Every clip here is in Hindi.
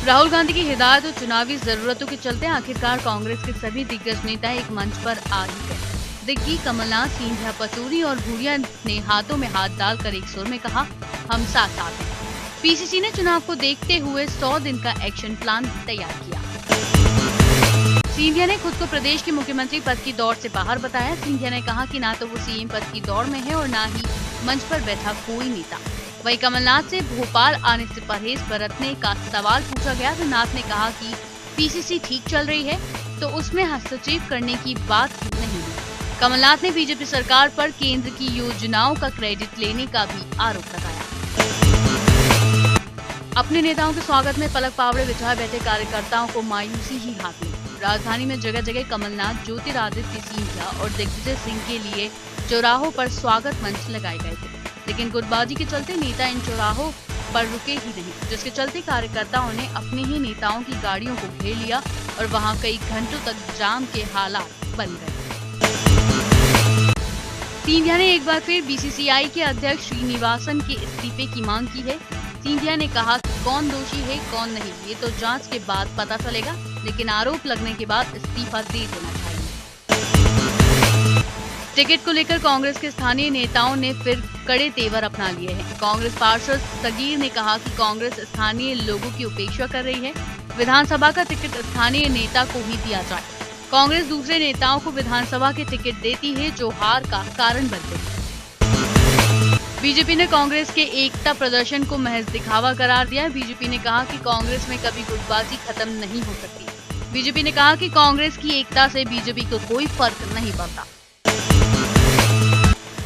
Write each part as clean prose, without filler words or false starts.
राहुल गांधी की हिदायत और चुनावी जरूरतों के चलते आखिरकार कांग्रेस के सभी दिग्गज नेता एक मंच पर आ ही गए। दिग्गी कमलनाथ, सिंधिया, पचौरी और भूरिया ने हाथों में हाथ डालकर एक सुर में कहा, हम साथ साथ हैं। पीसीसी ने चुनाव को देखते हुए 100 दिन का एक्शन प्लान तैयार किया। सिंधिया ने खुद को प्रदेश के मुख्यमंत्री पद की दौड़ से बाहर बताया। सिंधिया ने कहा कि ना तो वो सीएम पद की दौड़ में है और ना ही मंच पर बैठा कोई नेता। वहीं कमलनाथ से भोपाल आने से परहेज बरतने का सवाल पूछा गया तो नाथ ने कहा कि पीसीसी ठीक चल रही है तो उसमें हस्तक्षेप करने की बात नहीं है। कमलनाथ ने बीजेपी सरकार पर केंद्र की योजनाओं का क्रेडिट लेने का भी आरोप लगाया। अपने नेताओं के स्वागत में पलक पावड़े बिछाए बैठे कार्यकर्ताओं को मायूसी ही हाथ लगी। राजधानी में जगह जगह कमलनाथ, ज्योतिरादित्य सिंधिया और दिग्विजय सिंह के लिए चौराहों पर स्वागत मंच लगाए गए थे, लेकिन गुटबाजी के चलते नेता इन चौराहों पर रुके ही नहीं, जिसके चलते कार्यकर्ताओं ने अपने ही नेताओं की गाड़ियों को घेर लिया और वहां कई घंटों तक जाम के हालात बन गए। सिंधिया ने एक बार फिर बीसीसीआई के अध्यक्ष श्रीनिवासन के इस्तीफे की मांग की है। सिंधिया ने कहा कि कौन दोषी है कौन नहीं ये तो जांच के बाद पता चलेगा, लेकिन आरोप लगने के बाद इस्तीफा दे देना चाहिए। टिकट को लेकर कांग्रेस के स्थानीय नेताओं ने फिर कड़े तेवर अपना लिए हैं। कांग्रेस पार्षद सगीर ने कहा कि कांग्रेस स्थानीय लोगों की उपेक्षा कर रही है। विधानसभा का टिकट स्थानीय नेता को ही दिया जाए। कांग्रेस दूसरे नेताओं को विधानसभा के टिकट देती है जो हार का कारण बनते हैं। बीजेपी ने कांग्रेस के एकता प्रदर्शन को महज दिखावा करार दिया। बीजेपी ने कहा कि कांग्रेस में कभी गुटबाजी खत्म नहीं हो सकती। बीजेपी ने कहा कि कांग्रेस की एकता से बीजेपी को कोई फर्क नहीं पड़ता।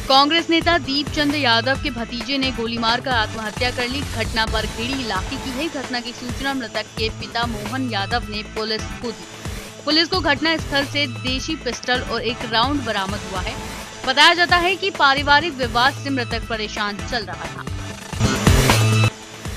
कांग्रेस नेता दीपचंद यादव के भतीजे ने गोली मारकर आत्महत्या कर ली। घटना बरखेड़ी इलाके की है। घटना की सूचना मृतक के पिता मोहन यादव ने पुलिस को दी। पुलिस को घटना स्थल से देशी पिस्टल और एक राउंड बरामद हुआ है। बताया जाता है कि पारिवारिक विवाद से मृतक परेशान चल रहा था।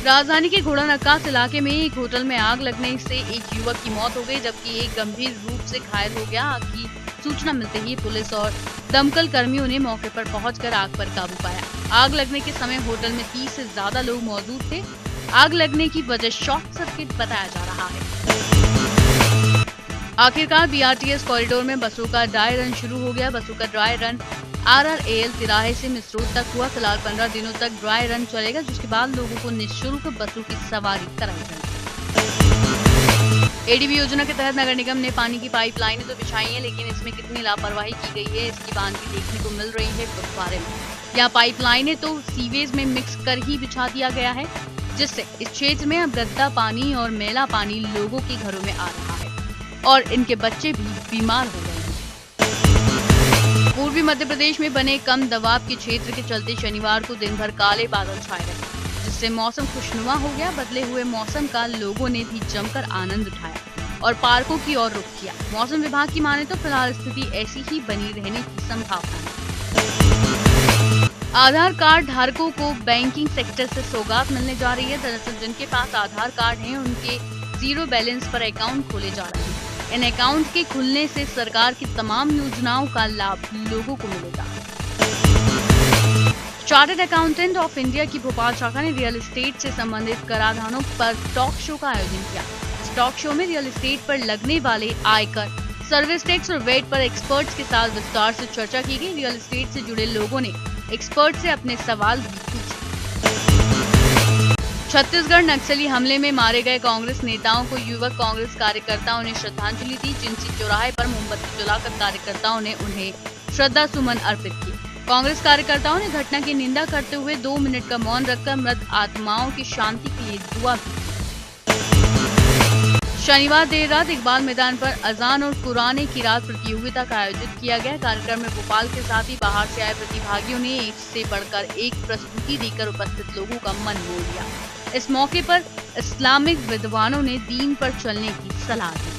राजधानी के घोड़ा नक्कास इलाके में एक होटल में आग लगने से एक युवक की मौत हो गई, जबकि एक गंभीर रूप से घायल हो गया। आग की सूचना मिलते ही पुलिस और दमकल कर्मियों ने मौके पर पहुंचकर आग पर काबू पाया। आग लगने के समय होटल में 30 से ज्यादा लोग मौजूद थे। आग लगने की वजह शॉर्ट सर्किट बताया जा रहा है। आखिरकार बीआरटीएस कॉरिडोर में बसों का ड्राई रन शुरू हो गया। बसों का ड्राई रन आरआरएएल तिराहे से मिसरोड तक हुआ। फिलहाल 15 दिनों तक ड्राई रन चलेगा, जिसके बाद लोगों को निःशुल्क बसों की सवारी कराई जाएगी। एडीबी योजना के तहत नगर निगम ने पानी की पाइपलाइनें तो बिछाई हैं, लेकिन इसमें कितनी लापरवाही की गई है इसकी बानगी देखने को मिल रही है फुटवारे में। यहाँ पाइपलाइनें तो सीवेज में मिक्स कर ही बिछा दिया गया है, जिससे इस क्षेत्र में अब गंदा पानी और मैला पानी लोगों के घरों में आ रहा है और इनके बच्चे भी बीमार हो गए हैं। पूर्वी मध्य प्रदेश में बने कम दबाव के क्षेत्र के चलते शनिवार को दिन भर काले बादल छाए रहे, जिससे मौसम खुशनुमा हो गया। बदले हुए मौसम का लोगों ने भी जमकर आनंद उठाया और पार्कों की ओर रुख किया। मौसम विभाग की माने तो फिलहाल स्थिति ऐसी ही बनी रहने की संभावना है। आधार कार्ड धारकों को बैंकिंग सेक्टर से सौगात मिलने जा रही है। दरअसल जिनके पास आधार कार्ड है उनके 0 बैलेंस पर अकाउंट खोले जा रहे हैं। इन अकाउंट के खुलने से सरकार की तमाम योजनाओं का लाभ लोगों को मिलेगा। चार्टर्ड अकाउंटेंट ऑफ इंडिया की भोपाल शाखा ने रियल एस्टेट से संबंधित कराधानों पर टॉक शो का आयोजन किया। इस टॉक शो में रियल एस्टेट पर लगने वाले आयकर, सर्विस टैक्स और वेट पर एक्सपर्ट्स के साथ विस्तार से चर्चा की गई। रियल एस्टेट से जुड़े लोगों ने एक्सपर्ट से अपने सवाल भी पूछे। छत्तीसगढ़ नक्सली हमले में मारे गए कांग्रेस नेताओं को युवक कांग्रेस कार्यकर्ताओं ने श्रद्धांजलि दी। जिनसी चौराहे पर मोमबत्ती जलाकर कार्यकर्ताओं ने उन्हें श्रद्धा सुमन अर्पित किए। कांग्रेस कार्यकर्ताओं ने घटना की निंदा करते हुए 2 मिनट का मौन रखकर मृत आत्माओं की शांति के लिए दुआ की। शनिवार देर रात इकबाल मैदान पर अजान और कुरान किरात प्रतियोगिता का आयोजित किया गया। कार्यक्रम में भोपाल के साथ ही बाहर से आए प्रतिभागियों ने एक से बढ़कर एक प्रस्तुति देकर उपस्थित लोगों का मन मोह लिया। इस मौके पर इस्लामिक विद्वानों ने दीन पर चलने की सलाह दी।